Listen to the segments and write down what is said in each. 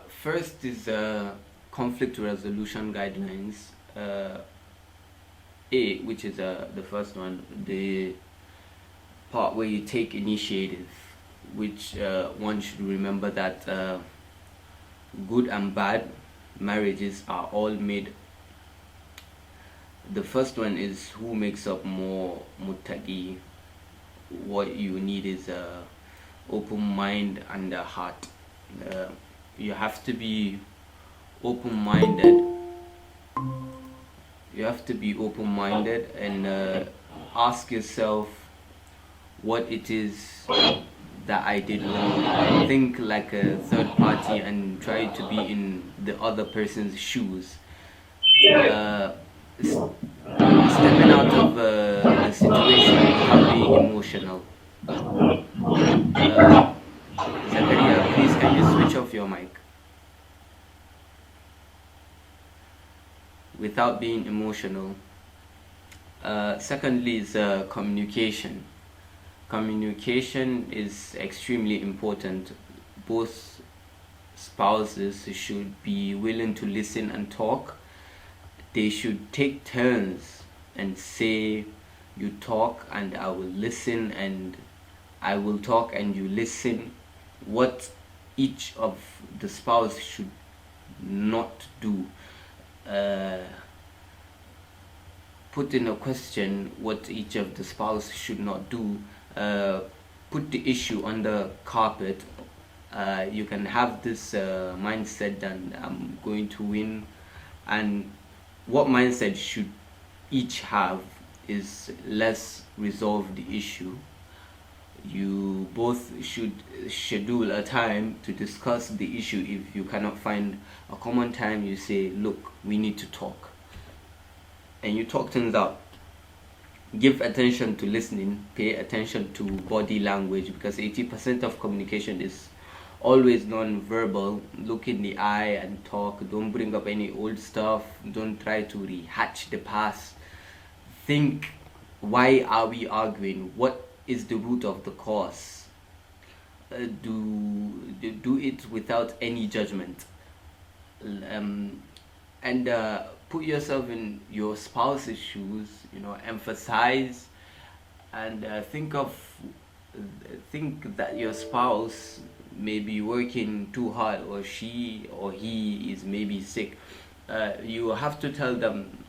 First is conflict resolution guidelines. Which is the first one, the part where you take initiative, which one should remember that good and bad marriages are all made. The first one is who makes up more muttaqi. What you need is a open mind and a heart. You have to be open-minded. You have to be open-minded and ask yourself what it is that I did wrong. Think like a third party and try to be in the other person's shoes. Stepping out of the situation without being emotional. Zakaria, please can you switch off your mic? Without being emotional. Secondly is communication. Communication is extremely important. Both spouses should be willing to listen and talk. They should take turns and say, you talk and I will listen, and I will talk and you listen. What each of the spouse should not do. Put in a question what each of the spouse should not do. Put the issue on the carpet. You can have this mindset that I'm going to win, and what mindset should each have is let's resolve the issue. You both should schedule a time to discuss the issue. If you cannot find a common time, you say, look, we need to talk, and you talk things out. Give attention to listening, pay attention to body language, because 80% of communication is always non-verbal. Look in the eye and talk. Don't bring up any old stuff. Don't try to rehatch the past. Think, why are we arguing? What is the root of the cause? Do it without any judgment. And put yourself in your spouse's shoes. Emphasize and think that your spouse may be working too hard, or she or he is maybe sick. You have to tell them,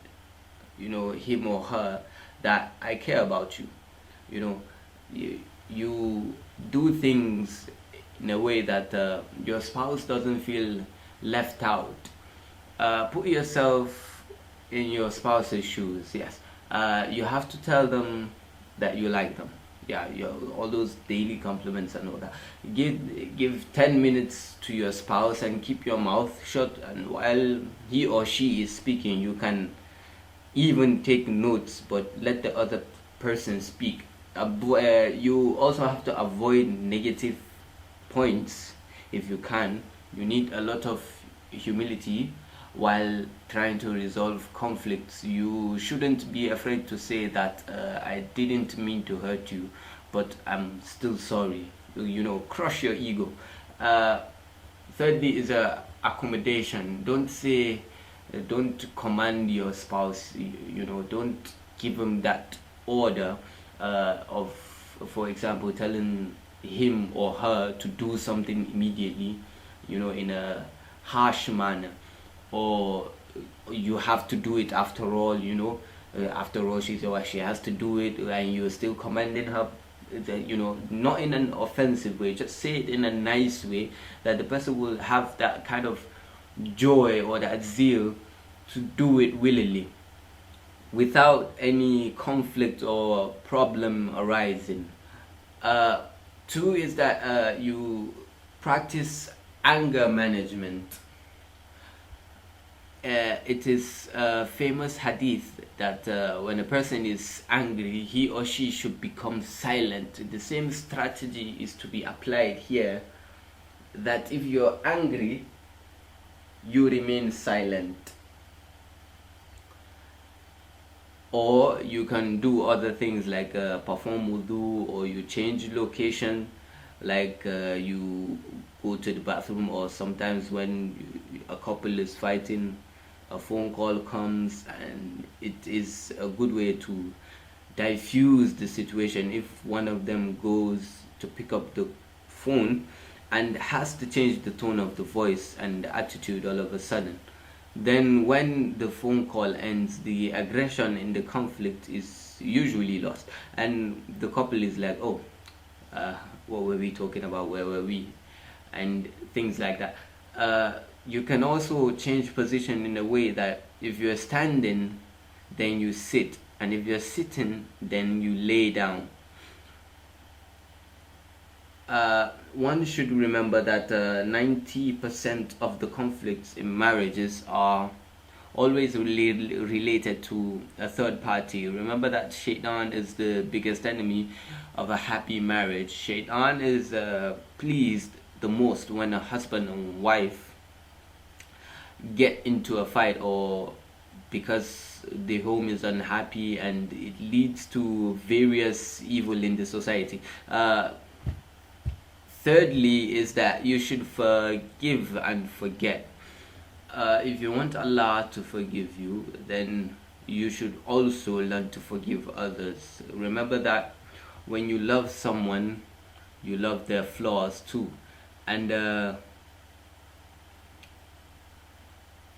him or her, that I care about you. You do things in a way that your spouse doesn't feel left out. Put yourself in your spouse's shoes. Yes, you have to tell them that you like them. Yeah, all those daily compliments and all that. Give 10 minutes to your spouse and keep your mouth shut, and while he or she is speaking, you can even take notes, but let the other person speak. You also have to avoid negative points if you can. You need a lot of humility while trying to resolve conflicts. You shouldn't be afraid to say that I didn't mean to hurt you, but I'm still sorry. Crush your ego. Thirdly is accommodation. Don't command your spouse. Don't give him that order of, for example, telling him or her to do something immediately, in a harsh manner, or you have to do it after all. After all, she has to do it, and you're still commanding her. Not in an offensive way. Just say it in a nice way that the person will have that kind of joy or that zeal to do it willingly, without any conflict or problem arising. 2 is that you practice anger management. It is a famous hadith that when a person is angry, he or she should become silent. The same strategy is to be applied here, that if you're angry, you remain silent. Or you can do other things like perform wudu, or you change location. like you go to the bathroom, or sometimes when a couple is fighting, a phone call comes, and it is a good way to diffuse the situation. If one of them goes to pick up the phone and has to change the tone of the voice and the attitude all of a sudden, then when the phone call ends, the aggression in the conflict is usually lost, and the couple is like, oh, what were we talking about, where were we, and things like that. You can also change position in a way that if you're standing, then you sit, and if you're sitting, then you lay down. One should remember that 90% of the conflicts in marriages are always related to a third party. Remember that Shaitan is the biggest enemy of a happy marriage. Shaitan is pleased the most when a husband and wife get into a fight, or because the home is unhappy, and it leads to various evil in the society. Thirdly is that you should forgive and forget. If you want Allah to forgive you, then you should also learn to forgive others. Remember that when you love someone, you love their flaws too. And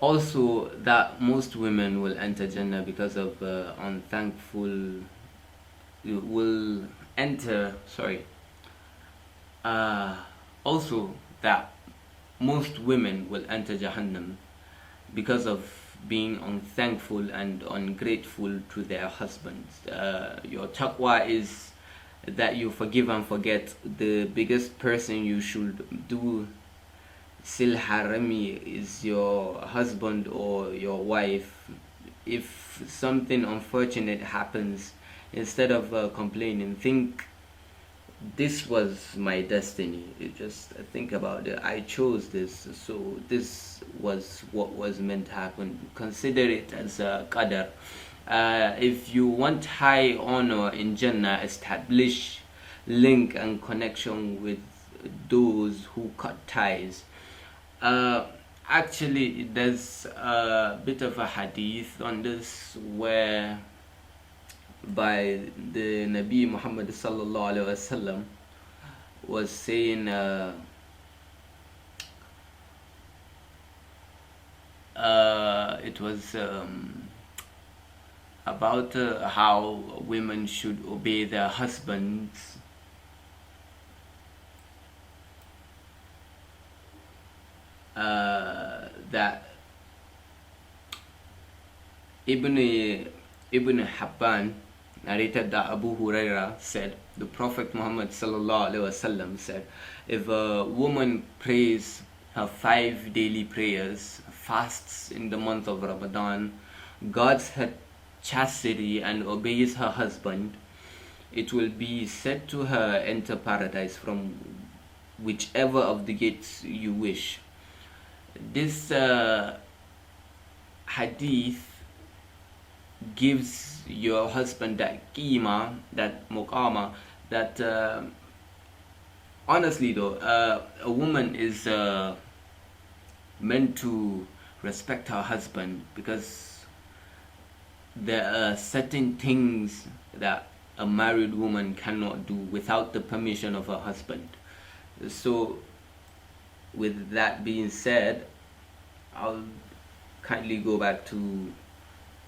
also that most women will enter Jannah because of unthankful, will enter, sorry. Also that most women will enter Jahannam because of being unthankful and ungrateful to their husbands. Your taqwa is that you forgive and forget. The biggest person you should do sil harami is your husband or your wife. If something unfortunate happens, instead of complaining, think, this was my destiny. You just think about it. I chose this, so this was what was meant to happen. Consider it as a qadar. If you want high honor in Jannah, establish link and connection with those who cut ties. Actually, there's a bit of a hadith on this, where by the Nabi Muhammad sallallahu alaihi wasallam was saying, it was about how women should obey their husbands, that Ibn Habban narrated that Abu Huraira said, the Prophet Muhammad sallallahu alaihi wasallam said, if a woman prays her 5 daily prayers, fasts in the month of Ramadan, guards her chastity and obeys her husband, it will be said to her, enter paradise from whichever of the gates you wish. This hadith gives your husband that qima, that muqama, that honestly though, a woman is meant to respect her husband, because there are certain things that a married woman cannot do without the permission of her husband. So with that being said, I'll kindly go back to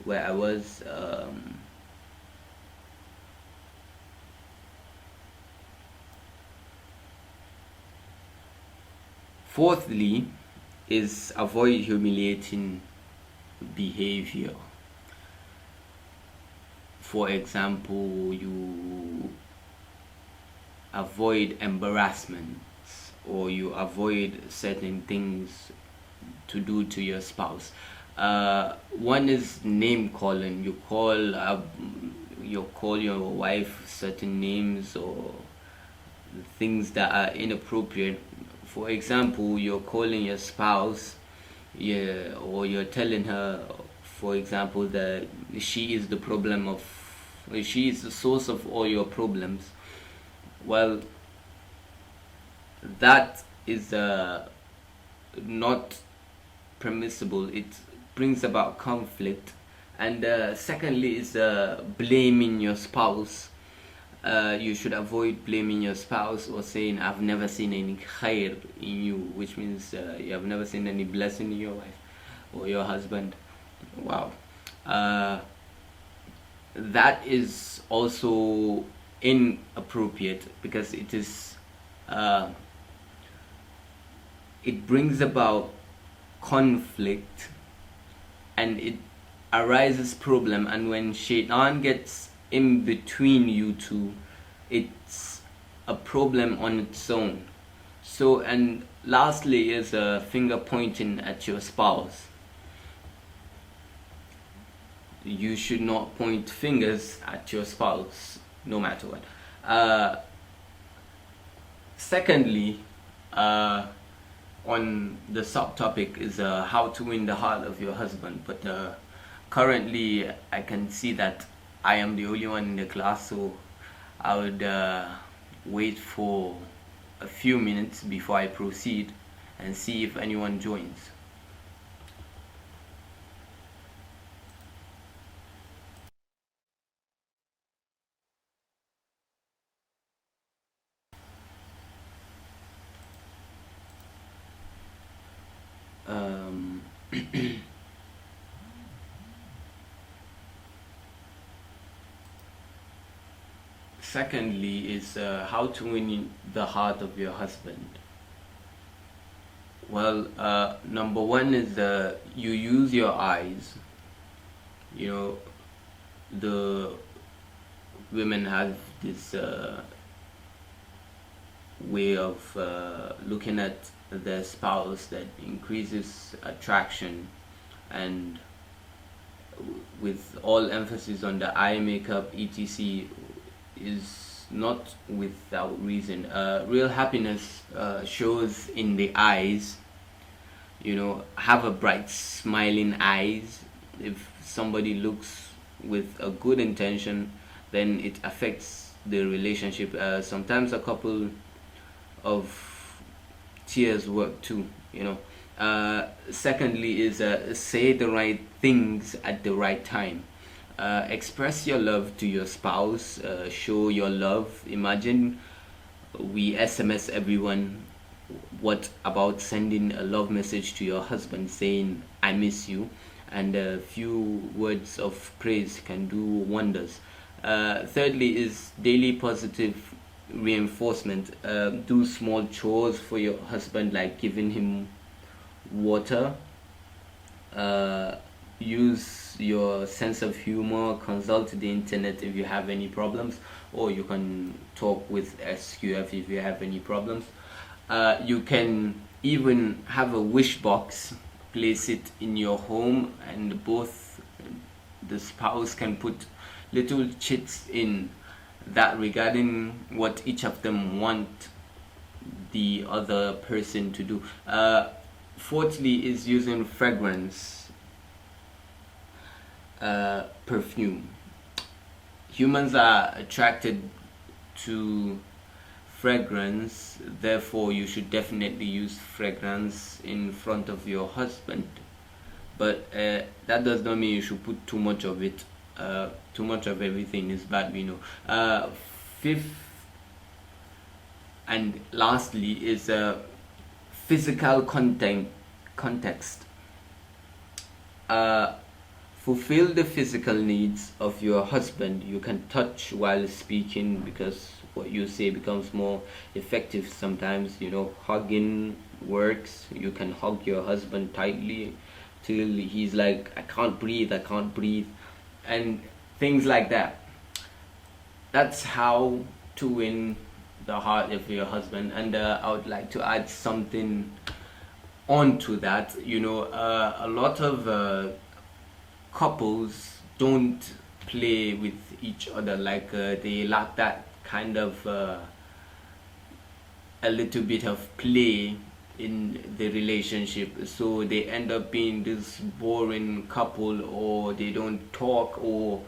where I was. Fourthly is avoid humiliating behavior. For example, you avoid embarrassments, or you avoid certain things to do to your spouse. One is name calling. You call your wife certain names, or things that are inappropriate. For example, you're calling your spouse, yeah, or you're telling her, for example, that she is the source of all your problems. Well, that is not permissible. It brings about conflict. And secondly is blaming your spouse. You should avoid blaming your spouse or saying I've never seen any khair in you, which means you have never seen any blessing in your wife or your husband. Wow. That is also inappropriate because it brings about conflict and it arises problem, and when shaitan gets in between you two, it's a problem on its own. So, and lastly is finger pointing at your spouse. You should not point fingers at your spouse no matter what. Secondly, on the subtopic is how to win the heart of your husband, but currently I can see that I am the only one in the class, so I would wait for a few minutes before I proceed and see if anyone joins. Um, Secondly is how to win the heart of your husband. Well, number one is you use your eyes. You know, the women have this way of looking at their spouse that increases attraction, and with all emphasis on the eye makeup etc is not without reason. Real happiness shows in the eyes. You know, have a bright smiling eyes. If somebody looks with a good intention, then it affects the relationship. Sometimes a couple of tears work too, you know. Secondly is say the right things at the right time. Express your love to your spouse. Show your love. Imagine we SMS everyone. What about sending a love message to your husband saying I miss you, and a few words of praise can do wonders. Thirdly is daily positive reinforcement. Do small chores for your husband, like giving him water. Use your sense of humor. Consult the internet if you have any problems, or you can talk with S.Q.F if you have any problems. You can even have a wish box, place it in your home, and both the spouse can put little chits in that regarding what each of them want the other person to do. Fourthly is using fragrance, perfume. Humans are attracted to fragrance, therefore you should definitely use fragrance in front of your husband, but that does not mean you should put too much of it. Too much of everything is bad, we know. Fifth and lastly is physical context. Fulfill the physical needs of your husband. You can touch while speaking, because what you say becomes more effective sometimes. You know, hugging works. You can hug your husband tightly till he's like, I can't breathe, and things like that. That's how to win the heart of your husband. And I would like to add something onto that. You know, a lot of couples don't play with each other, like they lack that kind of a little bit of play in the relationship, so they end up being this boring couple, or they don't talk, or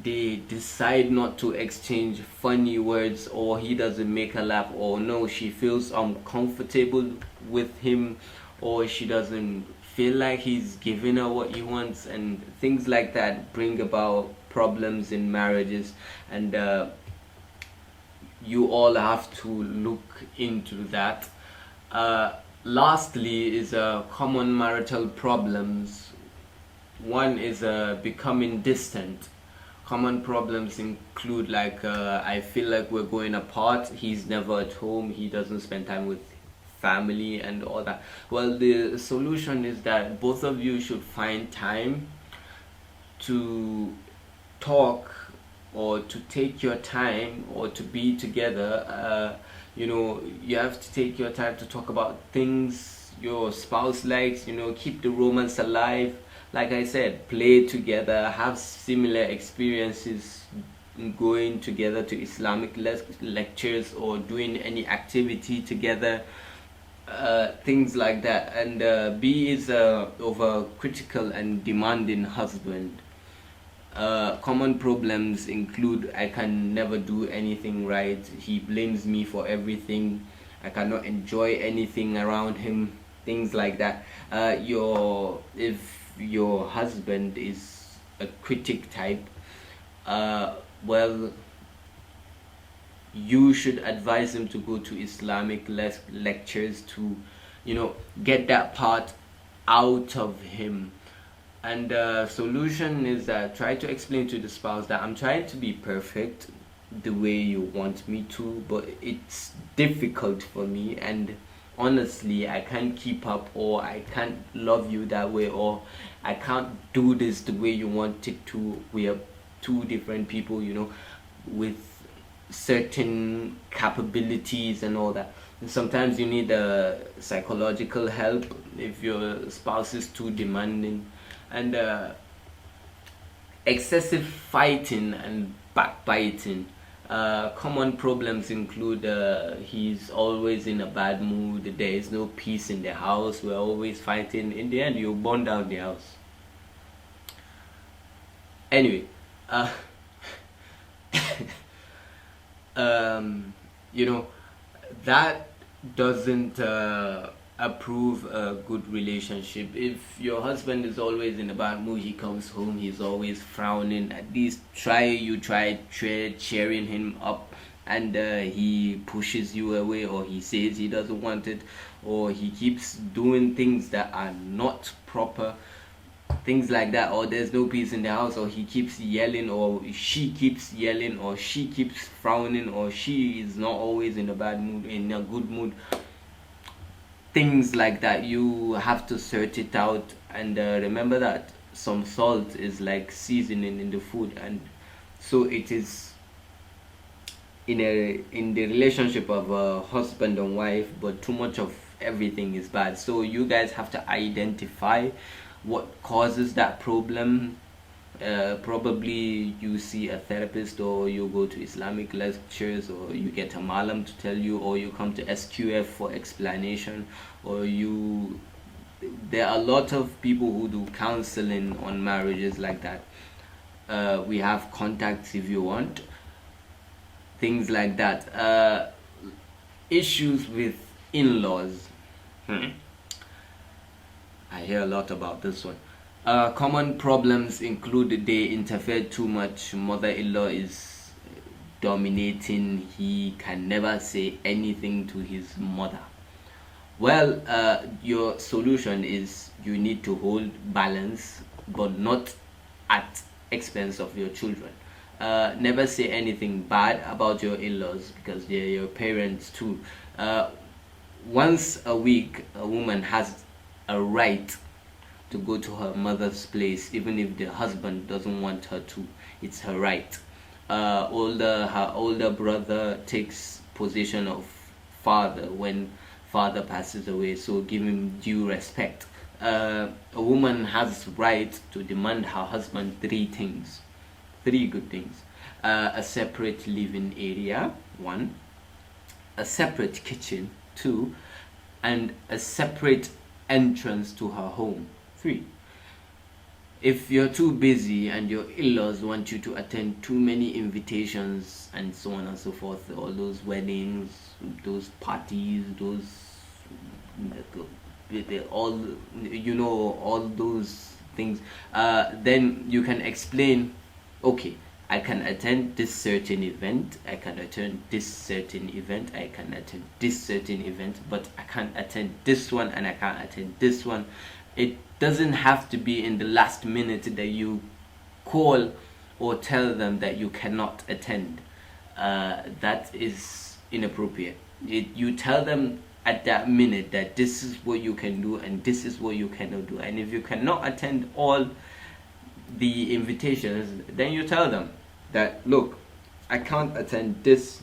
they decide not to exchange funny words, or he doesn't make her laugh, or no, she feels uncomfortable with him, or she doesn't feel like he's giving her what he wants, and things like that bring about problems in marriages. And you all have to look into that. Lastly is common marital problems. One is becoming distant. Common problems include like I feel like we're going apart, he's never at home, he doesn't spend time with family and all that. Well, the solution is that both of you should find time to talk, or to take your time, or to be together. You have to take your time to talk about things your spouse likes, keep the romance alive. Like I said, play together, have similar experiences, going together to Islamic lectures, or doing any activity together, things like that. And B is over critical and demanding husband. Common problems include I can never do anything right, he blames me for everything, I cannot enjoy anything around him, things like that. If your husband is a critic type, well, you should advise him to go to Islamic lectures to get that part out of him. And the solution is that try to explain to the spouse that I'm trying to be perfect the way you want me to, but it's difficult for me, and honestly I can't keep up, or I can't love you that way, or I can't do this the way you want it to. We are two different people, with certain capabilities and all that. And sometimes you need psychological help if your spouse is too demanding. And excessive fighting and backbiting. Common problems include he's always in a bad mood, there is no peace in the house, we're always fighting. In the end, you burn down the house. Anyway, that doesn't approve a good relationship. If your husband is always in a bad mood, he comes home, he's always frowning, at least try cheering him up, and he pushes you away, or he says he doesn't want it, or he keeps doing things that are not proper, things like that. Or there's no peace in the house, or he keeps yelling, or she keeps yelling, or she keeps frowning, or she is not always in a bad mood, in a good mood, things like that. You have to sort it out. And remember that some salt is like seasoning in the food, and so it is in the relationship of a husband and wife. But too much of everything is bad, so you guys have to identify what causes that problem. Probably you see a therapist, or you go to Islamic lectures, or you get a malam to tell you, or you come to S.Q.F for explanation, or there are a lot of people who do counseling on marriages like that. We have contacts if you want, things like that. Issues with in-laws. I hear a lot about this one. Common problems include they interfere too much, mother-in-law is dominating, he can never say anything to his mother. Well, your solution is you need to hold balance, but not at expense of your children. Never say anything bad about your in-laws, because they're your parents too. Once a week, a woman has a right to go to her mother's place, even if the husband doesn't want her to. It's her right. Her older brother takes position of father when father passes away, so give him due respect. A woman has right to demand her husband three good things: a separate living area, 1; a separate kitchen, 2; and a separate entrance to her home, 3. if you're too busy and your in-laws want you to attend too many invitations and so on and so forth, all those weddings, those parties, those all, you know, all those things, then you can explain, okay, I can attend this certain event, I can attend this certain event, I can attend this certain event, but I can't attend this one and I can't attend this one. It doesn't have to be in the last minute that you call or tell them that you cannot attend. That is inappropriate. You tell them at that minute that this is what you can do and this is what you cannot do, and if you cannot attend all the invitations, then you tell them that, look, I can't attend this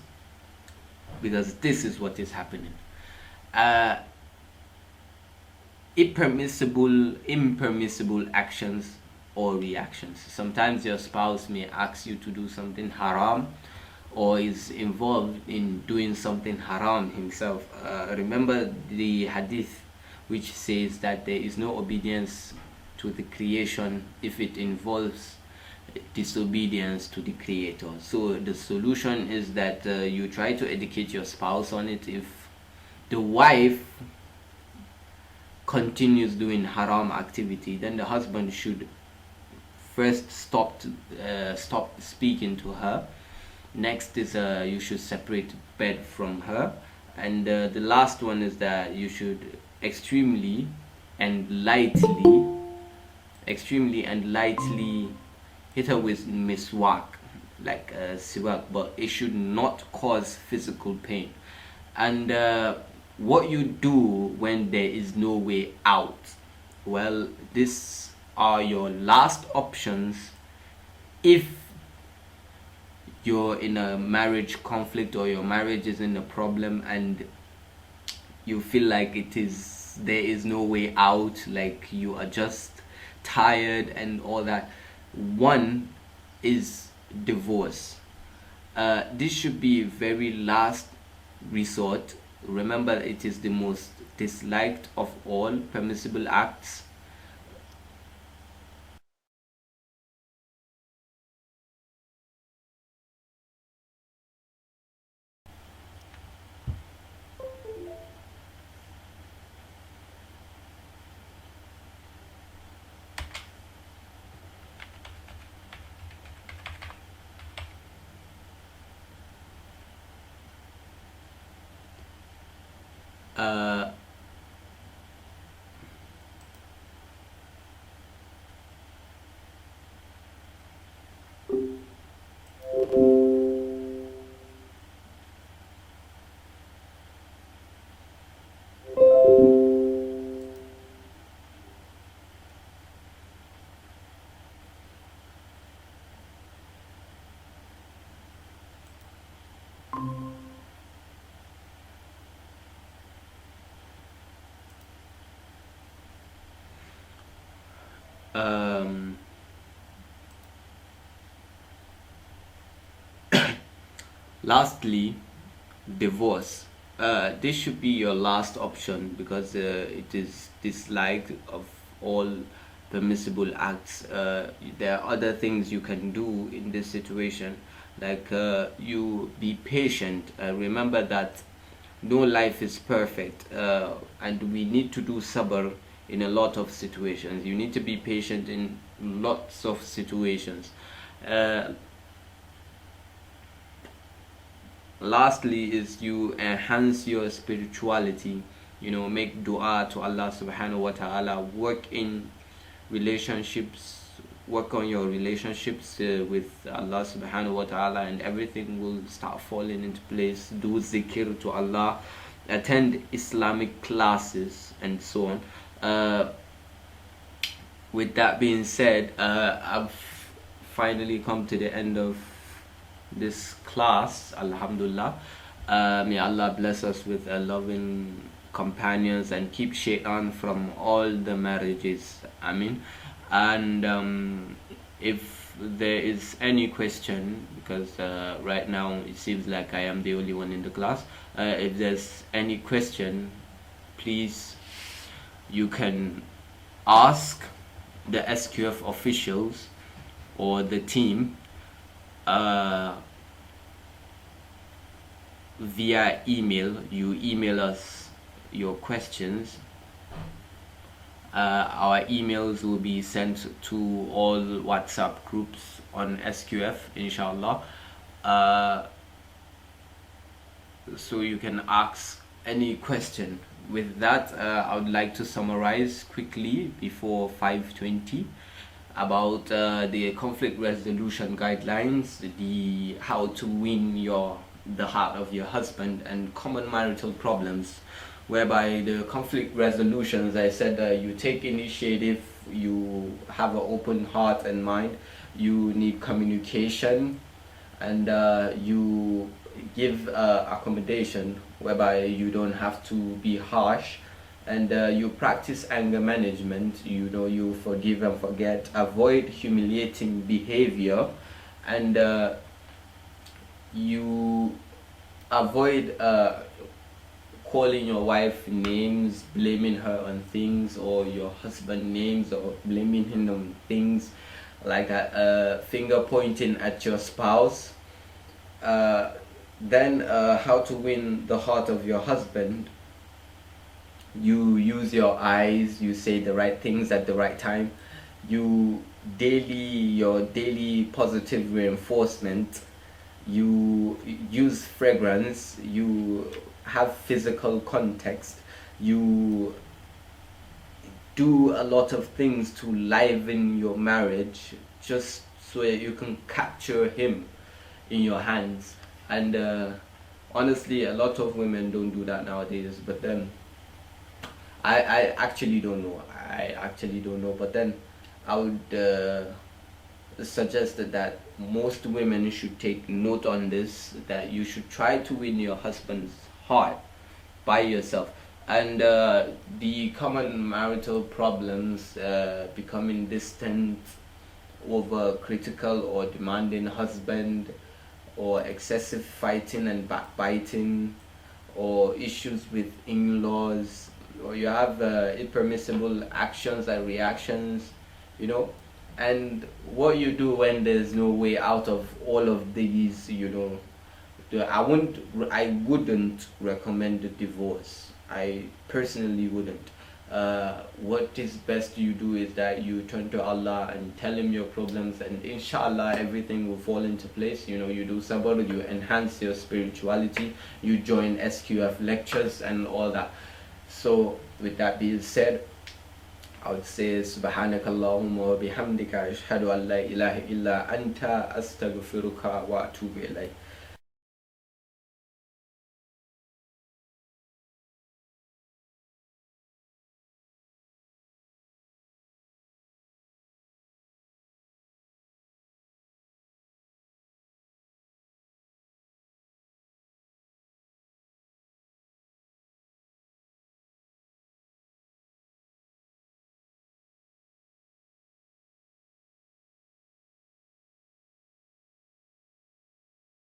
because this is what is happening. Impermissible actions or reactions. Sometimes your spouse may ask you to do something haram, or is involved in doing something haram himself. Remember the hadith which says that there is no obedience to the creation if it involves disobedience to the creator. So the solution is that you try to educate your spouse on it. If the wife continues doing haram activity, then the husband should first stop speaking to her. Next is you should separate bed from her, and the last one is that you should extremely and lightly hit her with miswak, like siwak, but it should not cause physical pain. And what you do when there is no way out, well, these are your last options if you're in a marriage conflict or your marriage is in a problem and you feel like there is no way out, like you are just tired and all that. One is divorce. This should be very last resort. Remember, it is the most disliked of all permissible acts. Uh, um, lastly, divorce. This should be your last option because it is disliked of all permissible acts. There are other things you can do in this situation, like you be patient. Remember that no life is perfect, and we need to do sabr in a lot of situations. You need to be patient in lots of situations. Lastly is you enhance your spirituality, you know, make dua to Allah subhanahu wa ta'ala, work on your relationships with Allah subhanahu wa ta'ala, and everything will start falling into place. Do zikr to Allah, attend Islamic classes and so on. With that being said, I've finally come to the end of this class, alhamdulillah. May Allah bless us with loving companions and keep shaitan from all the marriages, Amin. And if there is any question, because right now it seems like I am the only one in the class, if there's any question, please, you can ask, the S.Q.F officials or the team via email. You email us your questions. Our emails will be sent to all WhatsApp groups on S.Q.F, inshallah. So you can ask any question. With that, I would like to summarize quickly before 5:20 about the conflict resolution guidelines, the how to win the heart of your husband, and common marital problems. Whereby the conflict resolutions, I said you take initiative, you have an open heart and mind, you need communication, and you give accommodation, whereby you don't have to be harsh, and you practice anger management. You forgive and forget, avoid humiliating behavior, and you avoid calling your wife names, blaming her on things, or your husband names, or blaming him on things like finger pointing at your spouse. Then how to win the heart of your husband: you use your eyes, you say the right things at the right time, your daily positive reinforcement, you use fragrance, you have physical context, you do a lot of things to liven your marriage, just so that you can capture him in your hands. And honestly, a lot of women don't do that nowadays. But then I actually don't know. But then I would suggest that most women should take note on this, that you should try to win your husband's heart by yourself. And the common marital problems, becoming distant, over critical or demanding husband, or excessive fighting and backbiting, or issues with in-laws, or you have impermissible actions and reactions, and what you do when there's no way out of all of these. I wouldn't recommend a divorce. I personally wouldn't. What is best you do is that you turn to Allah and tell him your problems, and inshallah everything will fall into place. You do sabr, you enhance your spirituality, you join S.Q.F lectures and all that. So with that being said, I would say subhanakallahumma wa bihamdika ashhadu an la ilaha illa anta astaghfiruka wa atubu ilayk.